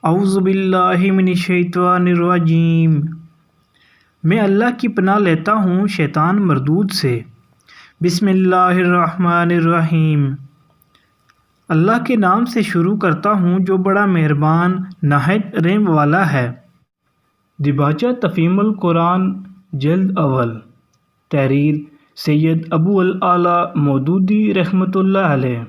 اعوذ باللہ من الشیطان الرجیم۔ میں اللہ کی پناہ لیتا ہوں شیطان مردود سے۔ بسم اللہ الرحمن الرحیم۔ اللہ کے نام سے شروع کرتا ہوں جو بڑا مہربان نہایت رحم والا ہے۔ دیباچہ تفہیم القرآن جلد اول، تحریر سید ابو الاعلیٰ مودودی رحمۃ اللہ علیہ۔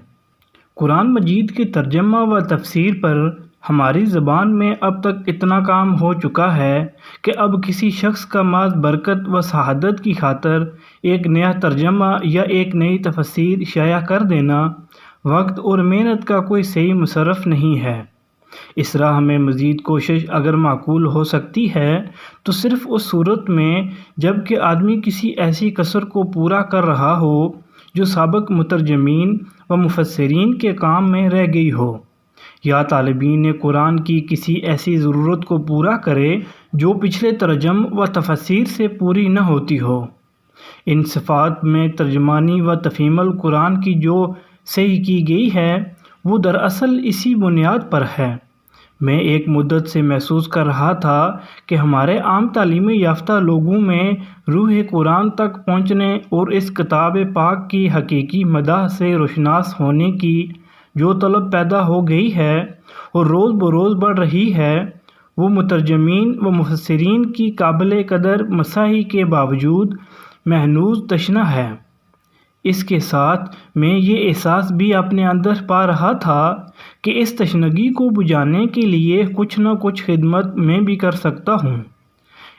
قرآن مجید کے ترجمہ و تفسیر پر ہماری زبان میں اب تک اتنا کام ہو چکا ہے کہ اب کسی شخص کا محض برکت و سعادت کی خاطر ایک نیا ترجمہ یا ایک نئی تفسیر شائع کر دینا وقت اور محنت کا کوئی صحیح مصرف نہیں ہے۔ اس راہ میں مزید کوشش اگر معقول ہو سکتی ہے تو صرف اس صورت میں جب کہ آدمی کسی ایسی کسر کو پورا کر رہا ہو جو سابق مترجمین و مفسرین کے کام میں رہ گئی ہو، یا طالبین قرآن کی کسی ایسی ضرورت کو پورا کرے جو پچھلے ترجم و تفسیر سے پوری نہ ہوتی ہو۔ ان صفات میں ترجمانی و تفہیم القرآن کی جو صحیح کی گئی ہے وہ دراصل اسی بنیاد پر ہے۔ میں ایک مدت سے محسوس کر رہا تھا کہ ہمارے عام تعلیم یافتہ لوگوں میں روح قرآن تک پہنچنے اور اس کتاب پاک کی حقیقی مدح سے روشناس ہونے کی جو طلب پیدا ہو گئی ہے اور روز بروز بڑھ رہی ہے، وہ مترجمین و مفسرین کی قابل قدر مساعی کے باوجود محنوز تشنہ ہے۔ اس کے ساتھ میں یہ احساس بھی اپنے اندر پا رہا تھا کہ اس تشنگی کو بجھانے کے لیے کچھ نہ کچھ خدمت میں بھی کر سکتا ہوں۔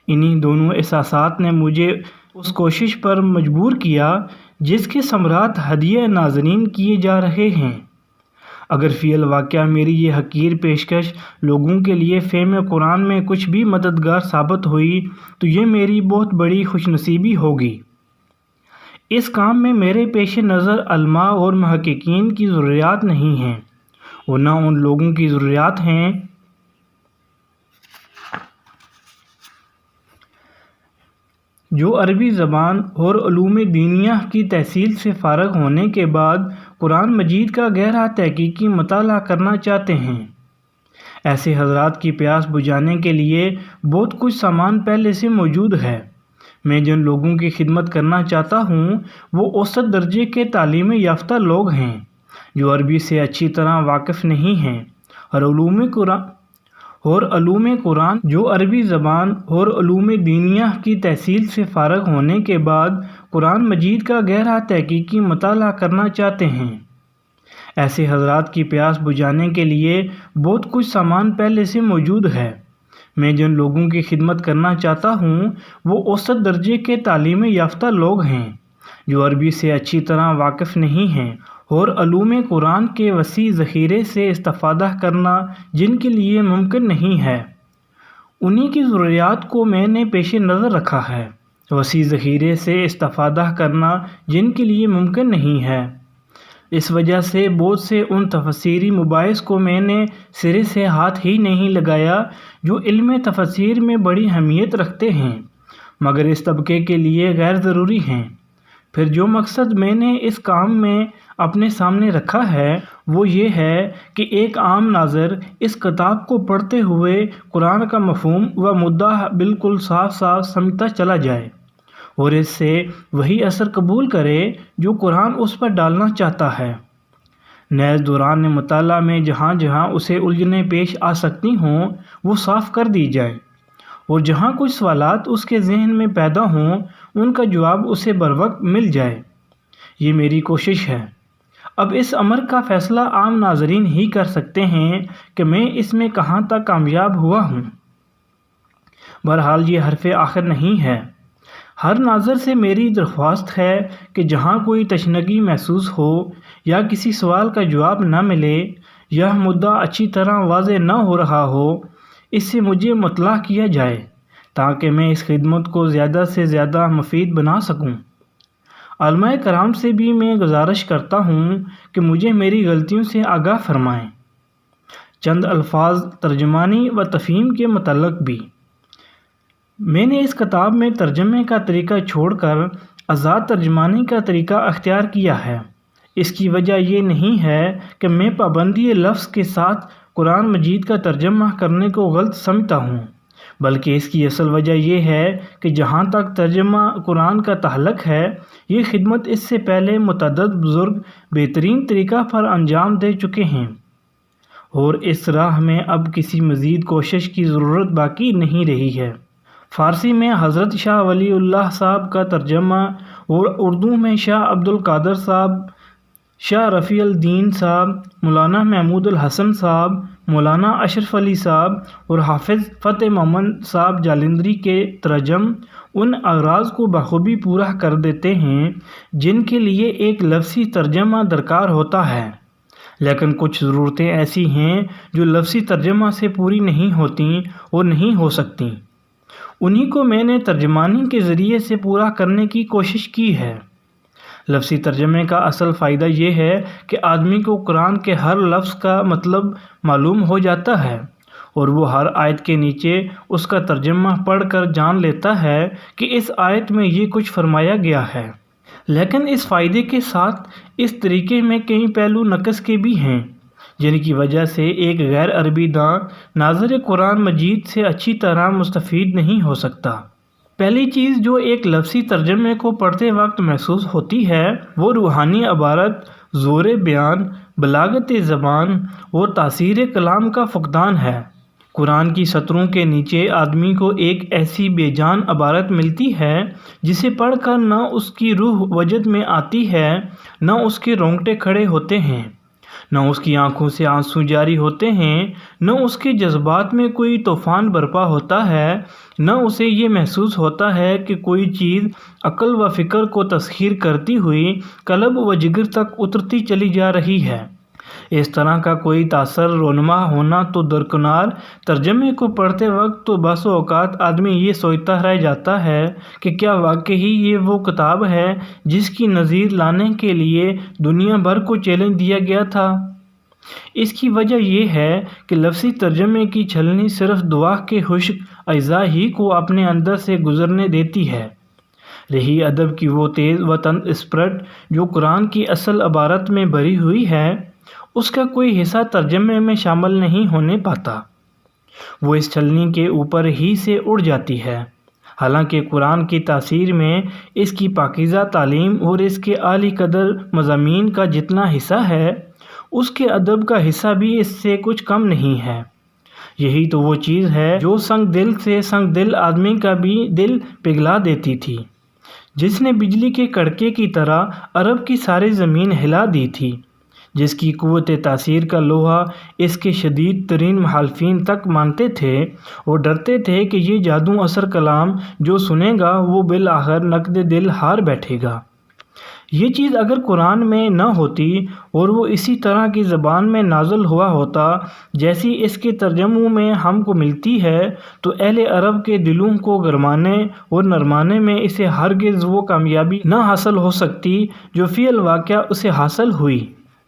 انہی دونوں احساسات نے مجھے اس کوشش پر مجبور کیا جس کے ثمرات ہدیہ ناظرین کیے جا رہے ہیں۔ اگر فی الواقع میری یہ حقیر پیشکش لوگوں کے لیے فہم قرآن میں کچھ بھی مددگار ثابت ہوئی تو یہ میری بہت بڑی خوش نصیبی ہوگی۔ اس کام میں میرے پیش نظر علماء اور محققین کی ضروریات نہیں ہیں، وہ نہ ان لوگوں کی ضروریات ہیں جو عربی زبان اور علوم دینیہ کی تحصیل سے فارغ ہونے کے بعد قرآن مجید کا گہرا تحقیقی مطالعہ کرنا چاہتے ہیں۔ ایسے حضرات کی پیاس بجھانے کے لیے بہت کچھ سامان پہلے سے موجود ہے۔ میں جن لوگوں کی خدمت کرنا چاہتا ہوں وہ اوسط درجے کے تعلیم یافتہ لوگ ہیں جو عربی سے اچھی طرح واقف نہیں ہیں اور علوم قرآن جو عربی زبان اور علوم دینیہ کی تحصیل سے فارغ ہونے کے بعد قرآن مجید کا گہرا تحقیقی مطالعہ کرنا چاہتے ہیں۔ ایسے حضرات کی پیاس بجھانے کے لیے بہت کچھ سامان پہلے سے موجود ہے۔ میں جن لوگوں کی خدمت کرنا چاہتا ہوں وہ اوسط درجے کے تعلیم یافتہ لوگ ہیں جو عربی سے اچھی طرح واقف نہیں ہیں اور علوم قرآن کے وسیع ذخیرے سے استفادہ کرنا جن کے لیے ممکن نہیں ہے، انہی کی ضروریات کو میں نے پیش نظر رکھا ہے۔ وسیع ذخیرے سے استفادہ کرنا جن کے لیے ممکن نہیں ہے، اس وجہ سے بہت سے ان تفسیری مباحث کو میں نے سرے سے ہاتھ ہی نہیں لگایا جو علم تفسیر میں بڑی اہمیت رکھتے ہیں مگر اس طبقے کے لیے غیر ضروری ہیں۔ پھر جو مقصد میں نے اس کام میں اپنے سامنے رکھا ہے وہ یہ ہے کہ ایک عام ناظر اس کتاب کو پڑھتے ہوئے قرآن کا مفہوم و مدعا بالکل صاف صاف سمجھتا چلا جائے اور اس سے وہی اثر قبول کرے جو قرآن اس پر ڈالنا چاہتا ہے۔ نیز دوران مطالعہ میں جہاں جہاں اسے الجھنیں پیش آ سکتی ہوں وہ صاف کر دی جائیں اور جہاں کچھ سوالات اس کے ذہن میں پیدا ہوں ان کا جواب اسے بروقت مل جائے۔ یہ میری کوشش ہے۔ اب اس امر کا فیصلہ عام ناظرین ہی کر سکتے ہیں کہ میں اس میں کہاں تک کامیاب ہوا ہوں۔ بہرحال یہ حرف آخر نہیں ہے۔ ہر ناظر سے میری درخواست ہے کہ جہاں کوئی تشنگی محسوس ہو یا کسی سوال کا جواب نہ ملے یا مدعا اچھی طرح واضح نہ ہو رہا ہو، اس سے مجھے مطلع کیا جائے تاکہ میں اس خدمت کو زیادہ سے زیادہ مفید بنا سکوں۔ علماء کرام سے بھی میں گزارش کرتا ہوں کہ مجھے میری غلطیوں سے آگاہ فرمائیں۔ چند الفاظ ترجمانی و تفہیم کے متعلق بھی۔ میں نے اس کتاب میں ترجمے کا طریقہ چھوڑ کر آزاد ترجمانی کا طریقہ اختیار کیا ہے۔ اس کی وجہ یہ نہیں ہے کہ میں پابندی لفظ کے ساتھ قرآن مجید کا ترجمہ کرنے کو غلط سمجھتا ہوں، بلکہ اس کی اصل وجہ یہ ہے کہ جہاں تک ترجمہ قرآن کا تعلق ہے، یہ خدمت اس سے پہلے متعدد بزرگ بہترین طریقہ پر انجام دے چکے ہیں، اور اس راہ میں اب کسی مزید کوشش کی ضرورت باقی نہیں رہی ہے۔ فارسی میں حضرت شاہ ولی اللہ صاحب کا ترجمہ اور اردو میں شاہ عبد القادر صاحب، شاہ رفیع الدین صاحب، مولانا محمود الحسن صاحب، مولانا اشرف علی صاحب اور حافظ فتح محمد صاحب جالندھری کے ترجم ان اغراض کو بخوبی پورا کر دیتے ہیں جن کے لیے ایک لفظی ترجمہ درکار ہوتا ہے، لیکن کچھ ضرورتیں ایسی ہیں جو لفظی ترجمہ سے پوری نہیں ہوتیں اور نہیں ہو سکتیں، انہی کو میں نے ترجمانی کے ذریعے سے پورا کرنے کی کوشش کی ہے۔ لفظی ترجمے کا اصل فائدہ یہ ہے کہ آدمی کو قرآن کے ہر لفظ کا مطلب معلوم ہو جاتا ہے اور وہ ہر آیت کے نیچے اس کا ترجمہ پڑھ کر جان لیتا ہے کہ اس آیت میں یہ کچھ فرمایا گیا ہے۔ لیکن اس فائدے کے ساتھ اس طریقے میں کئی پہلو نقص کے بھی ہیں جن کی وجہ سے ایک غیر عربی داں ناظر قرآن مجید سے اچھی طرح مستفید نہیں ہو سکتا۔ پہلی چیز جو ایک لفظی ترجمے کو پڑھتے وقت محسوس ہوتی ہے وہ روحانی عبارت، زور بیان، بلاغت زبان اور تاثیر کلام کا فقدان ہے۔ قرآن کی سطروں کے نیچے آدمی کو ایک ایسی بے جان عبارت ملتی ہے جسے پڑھ کر نہ اس کی روح وجد میں آتی ہے، نہ اس کے رونگٹے کھڑے ہوتے ہیں، نہ اس کی آنکھوں سے آنسو جاری ہوتے ہیں، نہ اس کے جذبات میں کوئی طوفان برپا ہوتا ہے، نہ اسے یہ محسوس ہوتا ہے کہ کوئی چیز عقل و فکر کو تسخیر کرتی ہوئی قلب و جگر تک اترتی چلی جا رہی ہے۔ اس طرح کا کوئی تاثر رونما ہونا تو درکنار، ترجمے کو پڑھتے وقت تو بعض اوقات آدمی یہ سوچتا رہ جاتا ہے کہ کیا واقعی یہ وہ کتاب ہے جس کی نظیر لانے کے لیے دنیا بھر کو چیلنج دیا گیا تھا۔ اس کی وجہ یہ ہے کہ لفظی ترجمے کی چھلنی صرف دعا کے خشک اجزاء ہی کو اپنے اندر سے گزرنے دیتی ہے۔ رہی ادب کی وہ تیز و تند اسپرٹ جو قرآن کی اصل عبارت میں بھری ہوئی ہے، اس کا کوئی حصہ ترجمے میں شامل نہیں ہونے پاتا، وہ اس چھلنی کے اوپر ہی سے اڑ جاتی ہے۔ حالانکہ قرآن کی تاثیر میں اس کی پاکیزہ تعلیم اور اس کے اعلی قدر مضامین کا جتنا حصہ ہے، اس کے ادب کا حصہ بھی اس سے کچھ کم نہیں ہے۔ یہی تو وہ چیز ہے جو سنگ دل سے سنگ دل آدمی کا بھی دل پگھلا دیتی تھی، جس نے بجلی کے کڑکے کی طرح عرب کی ساری زمین ہلا دی تھی، جس کی قوت تاثیر کا لوہا اس کے شدید ترین مخالفین تک مانتے تھے اور ڈرتے تھے کہ یہ جادو اثر کلام جو سنے گا وہ بالآخر نقد دل ہار بیٹھے گا۔ یہ چیز اگر قرآن میں نہ ہوتی اور وہ اسی طرح کی زبان میں نازل ہوا ہوتا جیسی اس کے ترجموں میں ہم کو ملتی ہے، تو اہل عرب کے دلوں کو گرمانے اور نرمانے میں اسے ہرگز وہ کامیابی نہ حاصل ہو سکتی جو فی الواقع اسے حاصل ہوئی۔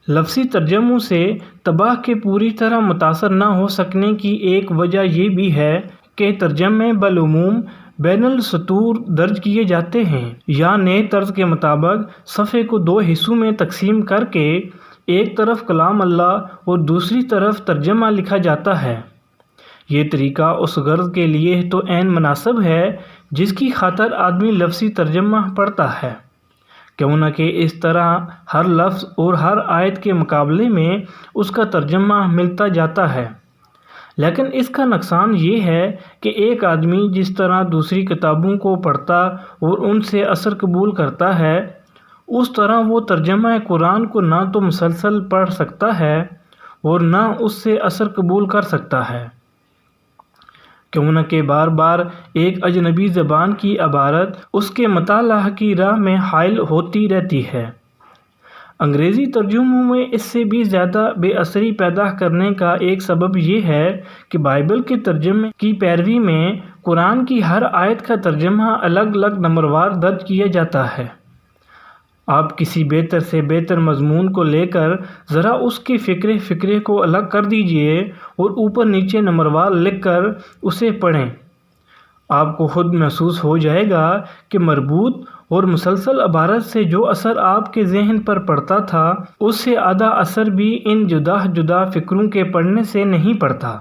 لفظی ترجموں سے تباہ کے پوری طرح متاثر نہ ہو سکنے کی ایک وجہ یہ بھی ہے کہ ترجمے بالعموم بین السطور درج کیے جاتے ہیں یا نئے طرز کے مطابق صفحے کو دو حصوں میں تقسیم کر کے ایک طرف کلام اللہ اور دوسری طرف ترجمہ لکھا جاتا ہے۔ یہ طریقہ اس غرض کے لیے تو عین مناسب ہے جس کی خاطر آدمی لفظی ترجمہ پڑھتا ہے، کیوں نہ کہ اس طرح ہر لفظ اور ہر آیت کے مقابلے میں اس کا ترجمہ ملتا جاتا ہے۔ لیکن اس کا نقصان یہ ہے کہ ایک آدمی جس طرح دوسری کتابوں کو پڑھتا اور ان سے اثر قبول کرتا ہے، اس طرح وہ ترجمہ قرآن کو نہ تو مسلسل پڑھ سکتا ہے اور نہ اس سے اثر قبول کر سکتا ہے، کیوں نہ کہ بار بار ایک اجنبی زبان کی عبارت اس کے مطالعہ کی راہ میں حائل ہوتی رہتی ہے۔ انگریزی ترجموں میں اس سے بھی زیادہ بے اثری پیدا کرنے کا ایک سبب یہ ہے کہ بائبل کے ترجمے کی پیروی میں قرآن کی ہر آیت کا ترجمہ الگ الگ نمبروار درج کیا جاتا ہے۔ آپ کسی بہتر سے بہتر مضمون کو لے کر ذرا اس کے فقرے کو الگ کر دیجئے اور اوپر نیچے نمبروار لکھ کر اسے پڑھیں، آپ کو خود محسوس ہو جائے گا کہ مربوط اور مسلسل عبارت سے جو اثر آپ کے ذہن پر پڑتا تھا اس سے آدھا اثر بھی ان جدا جدا فکروں کے پڑھنے سے نہیں پڑتا۔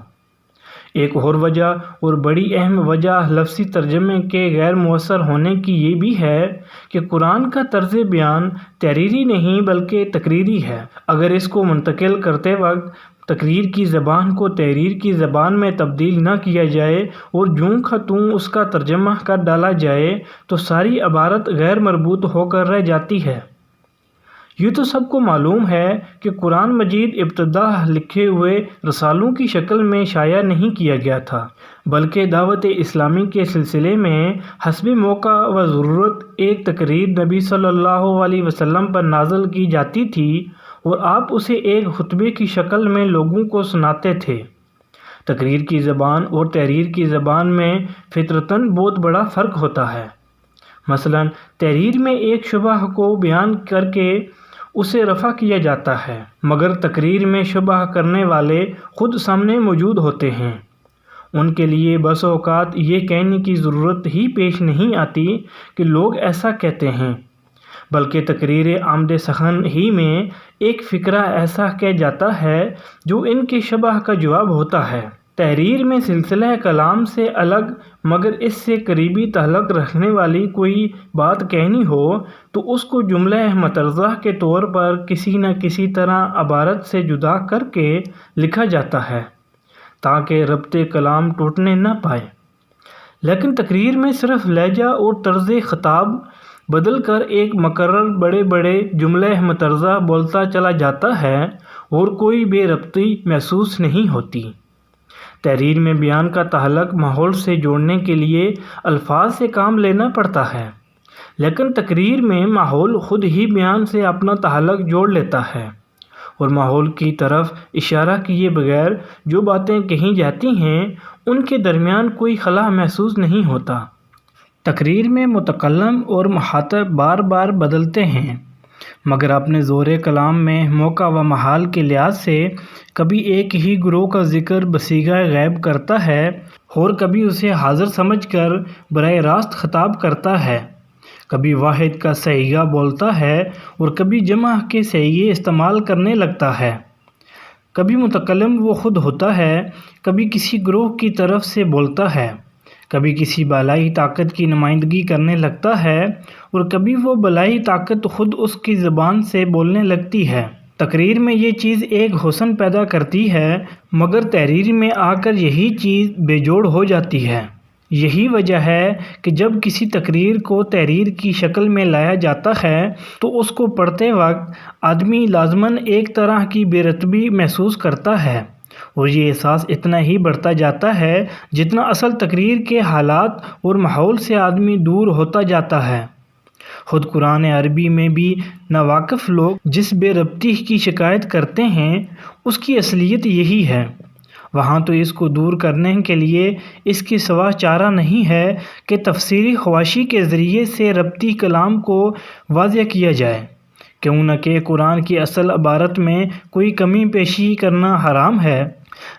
ایک اور وجہ اور بڑی اہم وجہ لفظی ترجمے کے غیر مؤثر ہونے کی یہ بھی ہے کہ قرآن کا طرز بیان تحریری نہیں بلکہ تقریری ہے۔ اگر اس کو منتقل کرتے وقت تقریر کی زبان کو تحریر کی زبان میں تبدیل نہ کیا جائے اور جوں کا توں اس کا ترجمہ کر ڈالا جائے تو ساری عبارت غیر مربوط ہو کر رہ جاتی ہے۔ یہ تو سب کو معلوم ہے کہ قرآن مجید ابتدا لکھے ہوئے رسالوں کی شکل میں شائع نہیں کیا گیا تھا، بلکہ دعوت اسلامی کے سلسلے میں حسب موقع و ضرورت ایک تقریر نبی صلی اللہ علیہ وسلم پر نازل کی جاتی تھی اور آپ اسے ایک خطبے کی شکل میں لوگوں کو سناتے تھے۔ تقریر کی زبان اور تحریر کی زبان میں فطرتاً بہت بڑا فرق ہوتا ہے۔ مثلا تحریر میں ایک شبہ کو بیان کر کے اسے رفع کیا جاتا ہے، مگر تقریر میں شبہ کرنے والے خود سامنے موجود ہوتے ہیں۔ ان کے لیے بس اوقات یہ کہنے کی ضرورت ہی پیش نہیں آتی کہ لوگ ایسا کہتے ہیں، بلکہ تقریر عامد سخن ہی میں ایک فقرہ ایسا کہہ جاتا ہے جو ان کے شبہ کا جواب ہوتا ہے۔ تحریر میں سلسلہ کلام سے الگ مگر اس سے قریبی تعلق رکھنے والی کوئی بات کہنی ہو تو اس کو جملہ مترجمہ کے طور پر کسی نہ کسی طرح عبارت سے جدا کر کے لکھا جاتا ہے تاکہ ربط کلام ٹوٹنے نہ پائے۔ لیکن تقریر میں صرف لہجہ اور طرز خطاب بدل کر ایک مقرر بڑے بڑے جملہ مترجمہ بولتا چلا جاتا ہے اور کوئی بے ربطی محسوس نہیں ہوتی۔ تحریر میں بیان کا تعلق ماحول سے جوڑنے کے لیے الفاظ سے کام لینا پڑتا ہے، لیکن تقریر میں ماحول خود ہی بیان سے اپنا تعلق جوڑ لیتا ہے اور ماحول کی طرف اشارہ کیے بغیر جو باتیں کہی جاتی ہیں ان کے درمیان کوئی خلا محسوس نہیں ہوتا۔ تقریر میں متکلم اور مخاطب بار بار بدلتے ہیں، مگر اپنے زور کلام میں موقع و محال کے لحاظ سے کبھی ایک ہی گروہ کا ذکر بصیغہ غیب کرتا ہے اور کبھی اسے حاضر سمجھ کر براہ راست خطاب کرتا ہے، کبھی واحد کا صیغہ بولتا ہے اور کبھی جمع کے صیغے استعمال کرنے لگتا ہے۔ کبھی متکلم وہ خود ہوتا ہے، کبھی کسی گروہ کی طرف سے بولتا ہے، کبھی کسی بالائی طاقت کی نمائندگی کرنے لگتا ہے اور کبھی وہ بالائی طاقت خود اس کی زبان سے بولنے لگتی ہے۔ تقریر میں یہ چیز ایک حسن پیدا کرتی ہے مگر تحریر میں آ کر یہی چیز بے جوڑ ہو جاتی ہے۔ یہی وجہ ہے کہ جب کسی تقریر کو تحریر کی شکل میں لایا جاتا ہے تو اس کو پڑھتے وقت آدمی لازماً ایک طرح کی بے رتبی محسوس کرتا ہے اور یہ احساس اتنا ہی بڑھتا جاتا ہے جتنا اصل تقریر کے حالات اور ماحول سے آدمی دور ہوتا جاتا ہے۔ خود قرآن عربی میں بھی ناواقف لوگ جس بے ربطی کی شکایت کرتے ہیں اس کی اصلیت یہی ہے۔ وہاں تو اس کو دور کرنے کے لیے اس کے سوا چارہ نہیں ہے کہ تفسیری خواشی کے ذریعے سے ربطی کلام کو واضح کیا جائے، کیوں نہ کہ قرآن کی اصل عبارت میں کوئی کمی پیشی کرنا حرام ہے،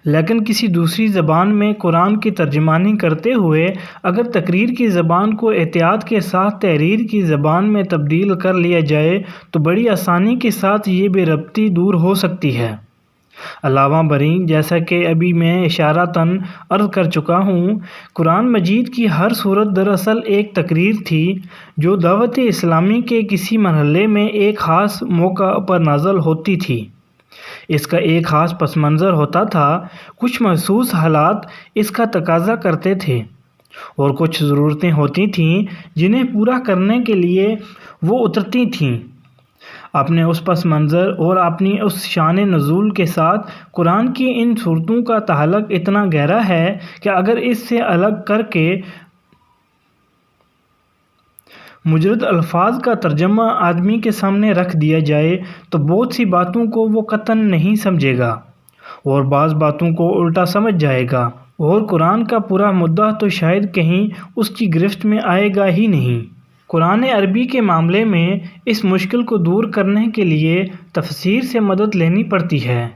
لیکن کسی دوسری زبان میں قرآن کی ترجمانی کرتے ہوئے اگر تقریر کی زبان کو احتیاط کے ساتھ تحریر کی زبان میں تبدیل کر لیا جائے تو بڑی آسانی کے ساتھ یہ بے ربطی دور ہو سکتی ہے۔ علاوہ بریں جیسا کہ ابھی میں اشارتاً عرض کر چکا ہوں، قرآن مجید کی ہر سورت دراصل ایک تقریر تھی جو دعوت اسلامی کے کسی مرحلے میں ایک خاص موقع پر نازل ہوتی تھی۔ اس کا ایک خاص پس منظر ہوتا تھا، کچھ محسوس حالات اس کا تقاضا کرتے تھے اور کچھ ضرورتیں ہوتی تھیں جنہیں پورا کرنے کے لیے وہ اترتی تھیں۔ اپنے اس پس منظر اور اپنی اس شان نزول کے ساتھ قرآن کی ان صورتوں کا تعلق اتنا گہرا ہے کہ اگر اس سے الگ کر کے مجرد الفاظ کا ترجمہ آدمی کے سامنے رکھ دیا جائے تو بہت سی باتوں کو وہ قطعاً نہیں سمجھے گا اور بعض باتوں کو الٹا سمجھ جائے گا اور قرآن کا پورا مدعا تو شاید کہیں اس کی گرفت میں آئے گا ہی نہیں۔ قرآن عربی کے معاملے میں اس مشکل کو دور کرنے کے لیے تفسیر سے مدد لینی پڑتی ہے،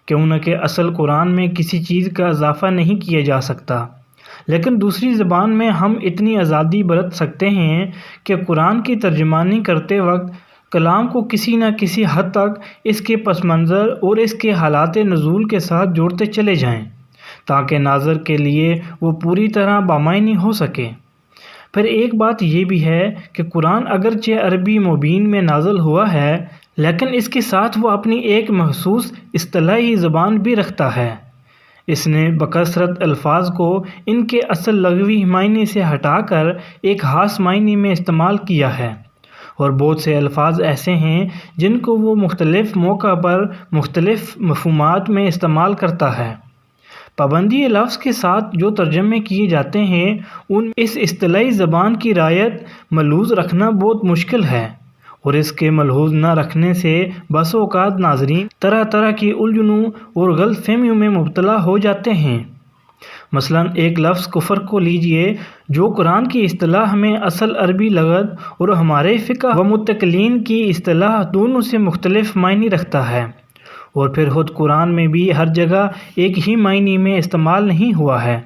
کیوں نہ کہ اصل قرآن میں کسی چیز کا اضافہ نہیں کیا جا سکتا، لیکن دوسری زبان میں ہم اتنی آزادی برت سکتے ہیں کہ قرآن کی ترجمانی کرتے وقت کلام کو کسی نہ کسی حد تک اس کے پس منظر اور اس کے حالات نزول کے ساتھ جوڑتے چلے جائیں تاکہ ناظر کے لیے وہ پوری طرح بامعنی ہو سکے۔ پھر ایک بات یہ بھی ہے کہ قرآن اگرچہ عربی مبین میں نازل ہوا ہے لیکن اس کے ساتھ وہ اپنی ایک مخصوص اصطلاحی زبان بھی رکھتا ہے۔ اس نے بکثرت الفاظ کو ان کے اصل لغوی معنی سے ہٹا کر ایک خاص معنی میں استعمال کیا ہے، اور بہت سے الفاظ ایسے ہیں جن کو وہ مختلف موقع پر مختلف مفہومات میں استعمال کرتا ہے۔ پابندی لفظ کے ساتھ جو ترجمے کیے جاتے ہیں ان اس اصطلاحی زبان کی رعایت ملحوظ رکھنا بہت مشکل ہے، اور اس کے ملحوظ نہ رکھنے سے بسا اوقات ناظرین طرح طرح کی الجھنوں اور غلط فہمیوں میں مبتلا ہو جاتے ہیں۔ مثلا ایک لفظ کفر کو لیجئے جو قرآن کی اصطلاح میں اصل عربی لغت اور ہمارے فقہ و متکلین کی اصطلاح دونوں سے مختلف معنی رکھتا ہے، اور پھر خود قرآن میں بھی ہر جگہ ایک ہی معنی میں استعمال نہیں ہوا ہے۔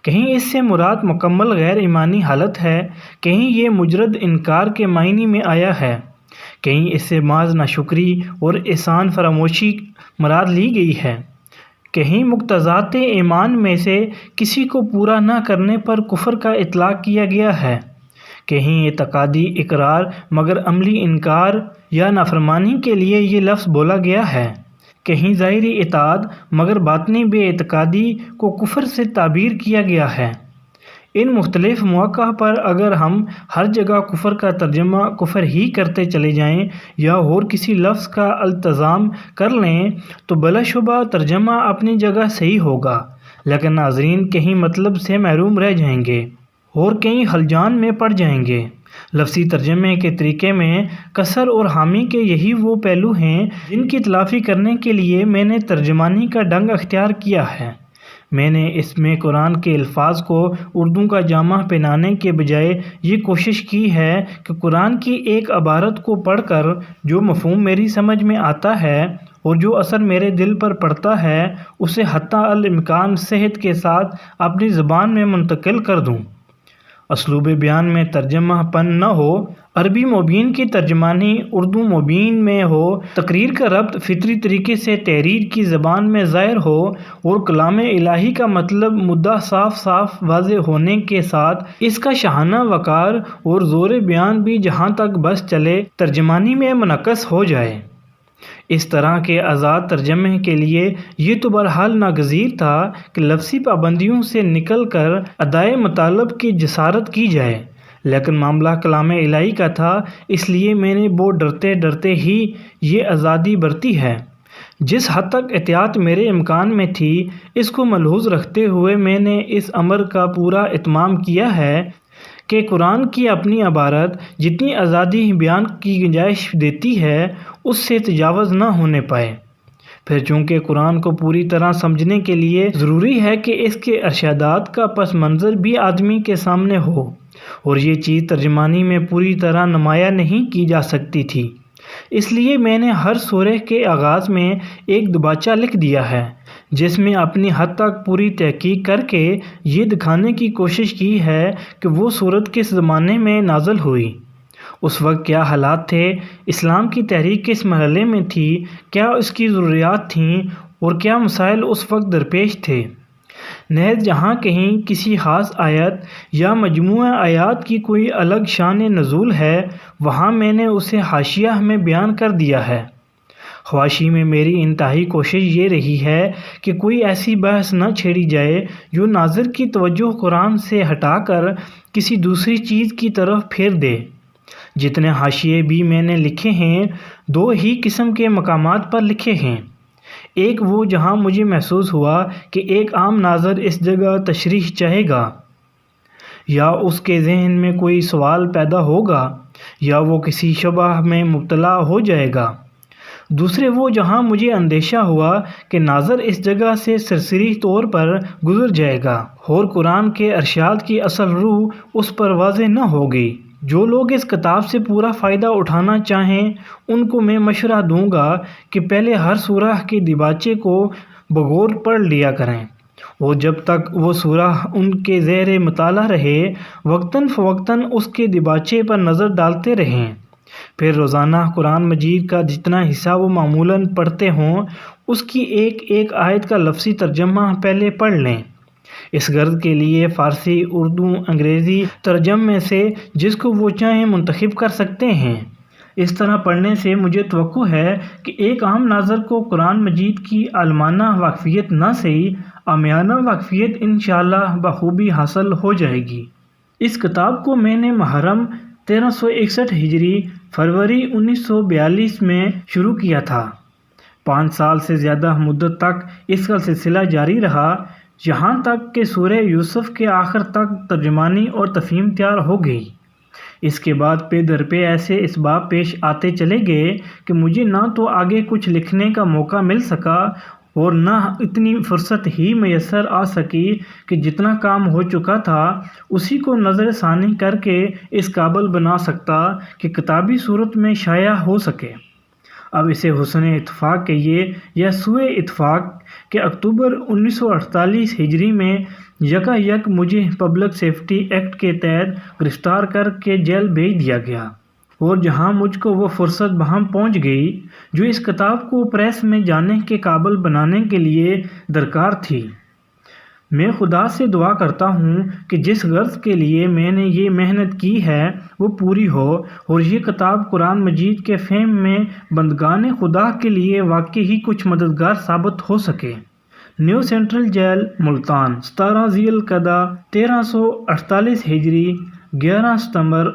کہیں اس سے مراد مکمل غیر ایمانی حالت ہے، کہیں یہ مجرد انکار کے معنی میں آیا ہے، کہیں اس سے محض ناشکری اور احسان فراموشی مراد لی گئی ہے، کہیں مقتضیات ایمان میں سے کسی کو پورا نہ کرنے پر کفر کا اطلاق کیا گیا ہے، کہیں اعتقادی اقرار مگر عملی انکار یا نافرمانی کے لیے یہ لفظ بولا گیا ہے، کہیں ظاہری اطاعت مگر باطنی بے اعتقادی کو کفر سے تعبیر کیا گیا ہے۔ ان مختلف مواقع پر اگر ہم ہر جگہ کفر کا ترجمہ کفر ہی کرتے چلے جائیں یا اور کسی لفظ کا التزام کر لیں تو بلا شبہ ترجمہ اپنی جگہ صحیح ہوگا، لیکن ناظرین کہیں مطلب سے محروم رہ جائیں گے اور کہیں خلجان میں پڑ جائیں گے۔ لفظی ترجمے کے طریقے میں قصر اور حامی کے یہی وہ پہلو ہیں جن کی تلافی کرنے کے لیے میں نے ترجمانی کا ڈھنگ اختیار کیا ہے۔ میں نے اس میں قرآن کے الفاظ کو اردو کا جامہ پہنانے کے بجائے یہ کوشش کی ہے کہ قرآن کی ایک عبارت کو پڑھ کر جو مفہوم میری سمجھ میں آتا ہے اور جو اثر میرے دل پر پڑتا ہے اسے حتی الامکان صحت کے ساتھ اپنی زبان میں منتقل کر دوں۔ اسلوب بیان میں ترجمہ پن نہ ہو، عربی مبین کی ترجمانی اردو مبین میں ہو، تقریر کا ربط فطری طریقے سے تحریر کی زبان میں ظاہر ہو، اور کلام الہی کا مطلب مدعا صاف صاف واضح ہونے کے ساتھ اس کا شاہانہ وقار اور زور بیان بھی جہاں تک بس چلے ترجمانی میں منعکس ہو جائے۔ اس طرح کے آزاد ترجمے کے لیے یہ تو بہرحال ناگزیر تھا کہ لفظی پابندیوں سے نکل کر ادائے مطالب کی جسارت کی جائے، لیکن معاملہ کلام الہی کا تھا، اس لیے میں نے بہت ڈرتے ڈرتے ہی یہ آزادی برتی ہے۔ جس حد تک احتیاط میرے امکان میں تھی اس کو ملحوظ رکھتے ہوئے میں نے اس امر کا پورا اہتمام کیا ہے کہ قرآن کی اپنی عبارت جتنی آزادی بیان کی گنجائش دیتی ہے اس سے تجاوز نہ ہونے پائے۔ پھر چونکہ قرآن کو پوری طرح سمجھنے کے لیے ضروری ہے کہ اس کے ارشادات کا پس منظر بھی آدمی کے سامنے ہو، اور یہ چیز ترجمانی میں پوری طرح نمایاں نہیں کی جا سکتی تھی، اس لیے میں نے ہر سورہ کے آغاز میں ایک دباچہ لکھ دیا ہے جس میں اپنی حد تک پوری تحقیق کر کے یہ دکھانے کی کوشش کی ہے کہ وہ سورت کس زمانے میں نازل ہوئی، اس وقت کیا حالات تھے، اسلام کی تحریک کس مرحلے میں تھی، کیا اس کی ضروریات تھیں اور کیا مسائل اس وقت درپیش تھے۔ نیز جہاں کہیں کسی خاص آیت یا مجموعہ آیات کی کوئی الگ شان نزول ہے وہاں میں نے اسے حاشیہ میں بیان کر دیا ہے۔ خواہشی میں میری انتہائی کوشش یہ رہی ہے کہ کوئی ایسی بحث نہ چھیڑی جائے جو ناظر کی توجہ قرآن سے ہٹا کر کسی دوسری چیز کی طرف پھیر دے۔ جتنے حاشیے بھی میں نے لکھے ہیں دو ہی قسم کے مقامات پر لکھے ہیں، ایک وہ جہاں مجھے محسوس ہوا کہ ایک عام ناظر اس جگہ تشریح چاہے گا، یا اس کے ذہن میں کوئی سوال پیدا ہوگا، یا وہ کسی شبہ میں مبتلا ہو جائے گا، دوسرے وہ جہاں مجھے اندیشہ ہوا کہ ناظر اس جگہ سے سرسری طور پر گزر جائے گا اور قرآن کے ارشاد کی اصل روح اس پر واضح نہ ہوگی۔ جو لوگ اس کتاب سے پورا فائدہ اٹھانا چاہیں ان کو میں مشورہ دوں گا کہ پہلے ہر سورہ کے دیباچے کو بغور پڑھ لیا کریں اور جب تک وہ سورہ ان کے زیر مطالعہ رہے وقتاً فوقتاً اس کے دباچے پر نظر ڈالتے رہیں۔ پھر روزانہ قرآن مجید کا جتنا حصہ وہ معمولاً پڑھتے ہوں اس کی ایک ایک آیت کا لفظی ترجمہ پہلے پڑھ لیں۔ اس غرض کے لیے فارسی، اردو، انگریزی ترجمے میں سے جس کو وہ چاہیں منتخب کر سکتے ہیں۔ اس طرح پڑھنے سے مجھے توقع ہے کہ ایک عام ناظر کو قرآن مجید کی عالمانہ واقفیت نہ صحیح عامیانہ واقفیت انشاءاللہ بخوبی حاصل ہو جائے گی۔ اس کتاب کو میں نے محرم 1361 ہجری فروری 1942 میں شروع کیا تھا۔ 5 سال سے زیادہ مدت تک اس کا سلسلہ جاری رہا، یہاں تک کہ سورہ یوسف کے آخر تک ترجمانی اور تفہیم تیار ہو گئی۔ اس کے بعد پے در پے ایسے اسباب پیش آتے چلے گئے کہ مجھے نہ تو آگے کچھ لکھنے کا موقع مل سکا اور نہ اتنی فرصت ہی میسر آ سکی کہ جتنا کام ہو چکا تھا اسی کو نظر ثانی کر کے اس قابل بنا سکتا کہ کتابی صورت میں شائع ہو سکے۔ اب اسے حسن اتفاق کہیے یا سوء اتفاق کہ اکتوبر 1948 ہجری میں یکا مجھے پبلک سیفٹی ایکٹ کے تحت گرفتار کر کے جیل بھیج دیا گیا، اور جہاں مجھ کو وہ فرصت بہم پہنچ گئی جو اس کتاب کو پریس میں جانے کے قابل بنانے کے لیے درکار تھی۔ میں خدا سے دعا کرتا ہوں کہ جس غرض کے لیے میں نے یہ محنت کی ہے وہ پوری ہو اور یہ کتاب قرآن مجید کے فہم میں بندگان خدا کے لیے واقعی کچھ مددگار ثابت ہو سکے۔ نیو سینٹرل جیل ملتان 17 ذی القعدہ 1348 ہجری 11 ستمبر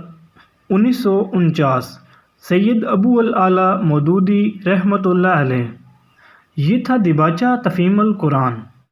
1949۔ سید ابو العلا مودودی رحمۃ اللہ علیہ۔ یہ تھا دباچہ تفہیم القرآن۔